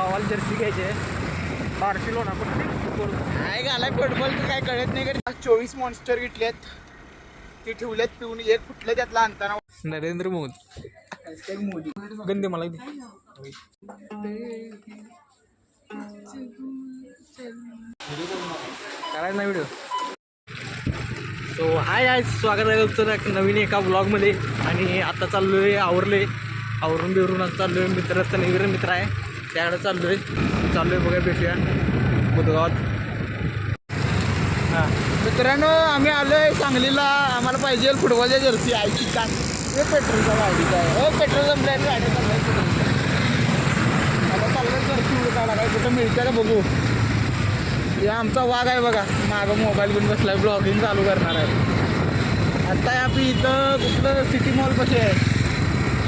भावाला जर्सी घ्यायचे बार्सिलोना पण काय घालाय फुटबॉल तर काय कळत नाही का. 24 मॉन्स्टर घेतलेत ती ठेवलेत पिऊन एक फुटलं त्यातला आणताना. नरेंद्र मोदी गंदे मला करायचं ना व्हिडिओ. सो हाय स्वागत आहे तुमचं नवीन एका ब्लॉगमध्ये. आणि आता चाललो आहे आवरून बिरून आता चाललो आहे मित्राचा नवीन मित्र आहे त्याकडे चाललो आहे बघा भेटूया बुधगावात. हां मित्रांनो आम्ही आलो आहे सांगलीला. आम्हाला पाहिजे फुटबॉलच्या जर्सी आयची का हे पेट्रोलचा गाडीचा आहे. पेट्रोल संपल्या गाडी चालवायचं आता चाललं जर्सी उडकायला काय कुठं मिळतं का बघू. हे आमचा वाघ आहे बघा मागं मोबाईल घेऊन बसला आहे ब्लॉगिंग चालू करणार आहे. आता आपली इथं कुठलं सिटी मॉल कसे आहे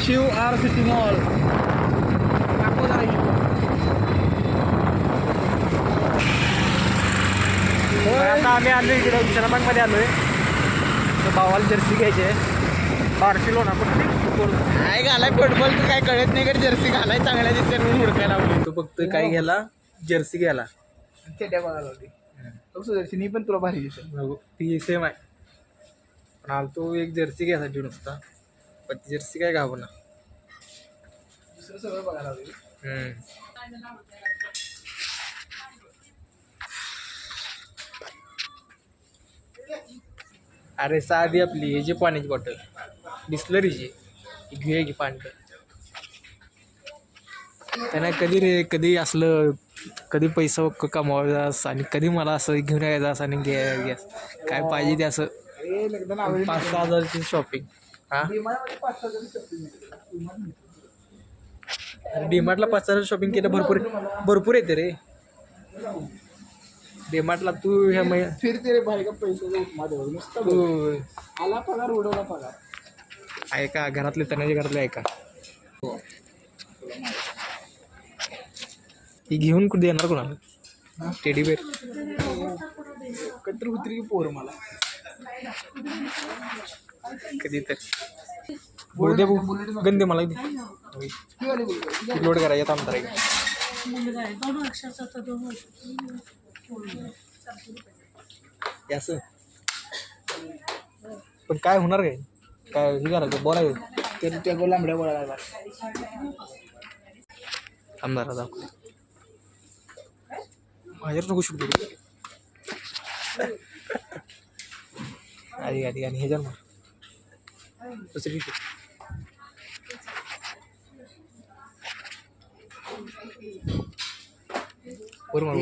शिव आर सिटी मॉल दाखवत आहे. आता आम्ही आलो इकडे विश्रामबागमध्ये आलो आहे. तर भावाला जर्सी घ्यायचे बार्सिलोना पण काय घालाय फुटबॉल तर काय कळत नाही का. जर्सी घालाय चांगल्या दिसते म्हणून हुडकायला लावली. तो फक्त काय घ्यायला जर्सी घ्यायला चेट्या बघायला होती जर्सी पण तुला भारी दिसेल. ती सेम आहे पण आलो तो एक जर्सी घ्यायसाठी नुसता पण ती जर्सी काय घावं ना दुसरं सगळं बघायला हवी. अरे साधी आपली ह्याची पाण्याची बॉटल बिस्लरीची घेऊया की पाणी. त्यांना कधी असलं कधी पैसा कमवायचा आणि कधी मला असं घेऊन यायचं असं आणि गॅस काय पाहिजे ते असं 5-6 हजारची शॉपिंग. हां डीमार्टला 5 हजार शॉपिंग केलं भरपूर येते रे. डीमार्टला तू ह्या फिरते रे भाई का पैशाचा उपमा देऊ नुसतं आला पगार उडवला पगार. ऐका घरातले तणाच्या घरातले ऐका ही घेऊन कुठे देणार कोणाला टेडी बेर कटर उतरी पोर मला कधी तर बोलते गंदे मला लोड करा येत आमदार असं. पण काय होणार काय हे करायचं बोलायचं तर त्या लांबड्या बोलायला आमदारा दाखव माझ्यावर नको शूट करू. आधी आणि हे जर तसं ठीक आहे.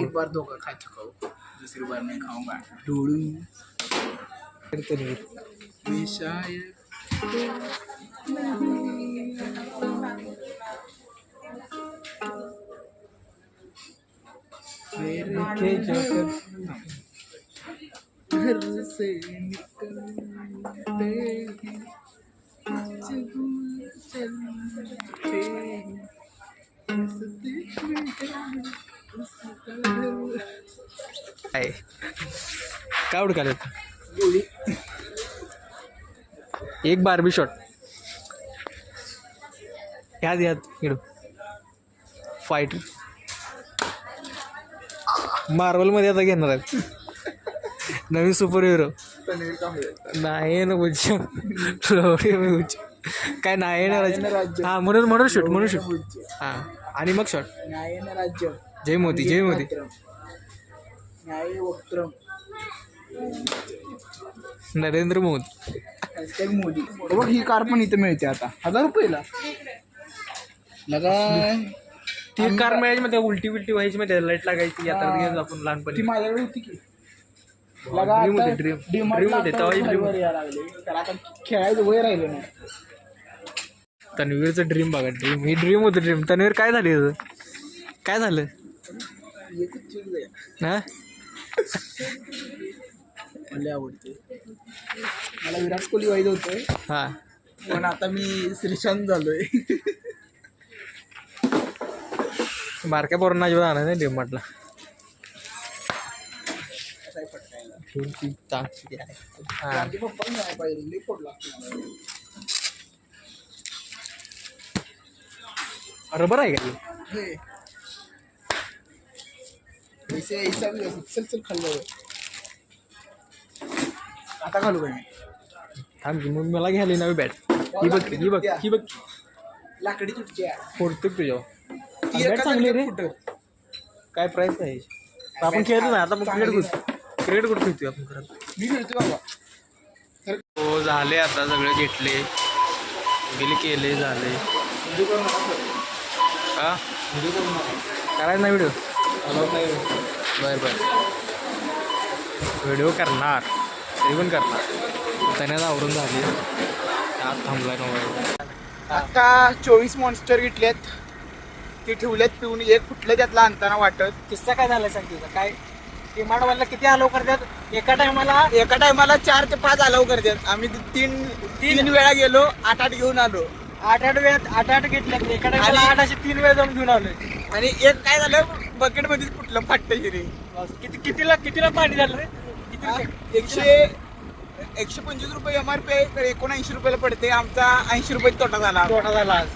एक बार धोखा खा चुका हूं दूसरी बार नहीं खाऊंगा. डोळू शायद मेरे घर से निकलते काय उडकाले एक बार्बी शॉट याद इकडं फाईट मार्वलमध्ये आता घेणार आहेत नवीन सुपर हिरो. नाही ना उच्च काय नाही ना राज्य. हां म्हणून शूट हां आणि मग शॉट. राज्य जय मोदी नरेंद्र मोदी. बघ ही कार पण इथं मिळते आता 1000 रुपयाला. लगा ती कार मिळायची मध्ये उलटी व्हायची मध्ये लाईट लागायची यात्रा घेऊन आपण ती लहानपणी. माझ्याकडे होती की ड्रीम होते तर आता खेळायचं वय राहिलं नाही. तन्वीरचं ड्रीम बघा ही ड्रीम होतं ड्रीम. तन्वीर काय झालं काय झालं हा मला आवडते. मला विराट कोहली व्हायचं होतं हा पण आता मी श्रीशांत झालोय. बारक्या पोरांना अजिबात आणा नाही डीमार्टला. रबर आहे का चल चल खाल्लं आता घालू काय मी थांब की मग मला घ्यायला नवी बॅट ही बघ ही बघ ही बघ लाकडी तुटची फोडतो तुझ्या बॅट चांगली रे काय प्राईस आहे आपण खेळतो ना आता मग क्रिकेट कुठं खेळतोय आपण करत मी खेळतो बाबा हो झाले आता सगळे घेतले बिल केले झाले हा करायचं नाही व्हिडिओ बर बर व्हिडिओ करणार तरी पण करणार त्याने आवरून झाली आत थांबलाय मोबाईल आता 24 मॉन्स्टर घेतलेत ते ठेवलेत पिऊन एक कुठलं त्यातला आणताना वाटत किस्सा काय झालाय सांग तुझा काय डिमांडवाला किती अलाव करतात एका टायमाला 4 ते 5 अलाव करतात आम्ही तीन वेळा गेलो 8 घेऊन आलो 8 घेतल्यात एका टायमाला 8 असे 3 वेळा जाऊन घेऊन आलोय आणि एक काय झालं बकेट मध्येच कुठलं फाटतं रे कितीला पाणी झालं रे किती 125 रुपये MRP आहे तर 79 रुपयाला पडते आमचा 80 रुपये तोटा झाला आज